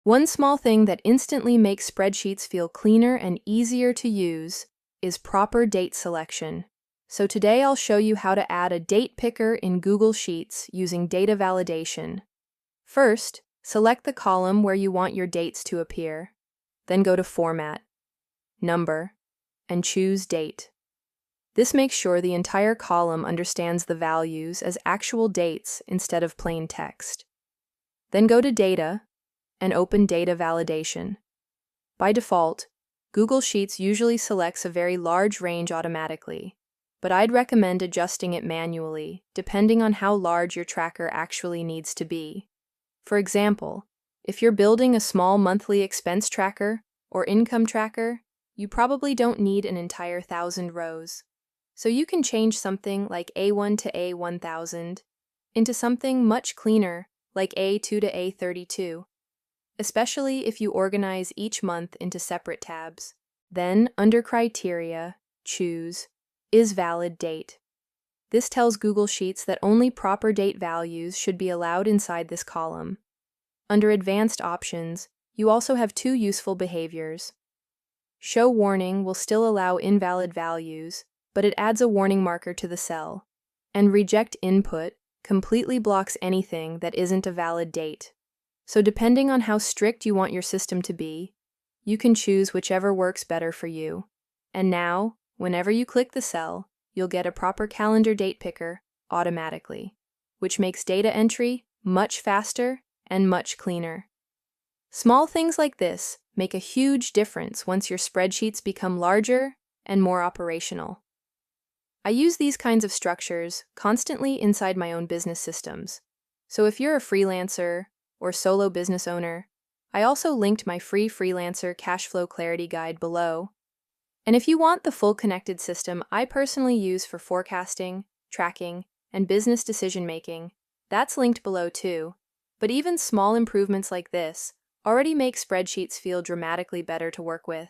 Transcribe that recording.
One small thing that instantly makes spreadsheets feel cleaner and easier to use is proper date selection. So today I'll show you how to add a date picker in Google Sheets using data validation. First, select the column where you want your dates to appear. Then go to Format, Number, and choose Date. This makes sure the entire column understands the values as actual dates instead of plain text. Then go to Data and open Data Validation. By default, Google Sheets usually selects a very large range automatically, but I'd recommend adjusting it manually, depending on how large your tracker actually needs to be. For example, if you're building a small monthly expense tracker or income tracker, you probably don't need an entire 1,000 rows. So you can change something like A1 to A1000 into something much cleaner like A2 to A32, especially if you organize each month into separate tabs. Then, under Criteria, choose Is Valid Date. This tells Google Sheets that only proper date values should be allowed inside this column. Under Advanced Options, you also have two useful behaviors. Show Warning will still allow invalid values, but it adds a warning marker to the cell. And Reject Input completely blocks anything that isn't a valid date. So depending on how strict you want your system to be, you can choose whichever works better for you. And now, whenever you click the cell, you'll get a proper calendar date picker automatically, which makes data entry much faster and much cleaner. Small things like this make a huge difference once your spreadsheets become larger and more operational. I use these kinds of structures constantly inside my own business systems. So if you're a freelancer or solo business owner, I also linked my free freelancer Cashflow Clarity Guide below. And if you want the full connected system I personally use for forecasting, tracking, and business decision-making, that's linked below too. But even small improvements like this already make spreadsheets feel dramatically better to work with.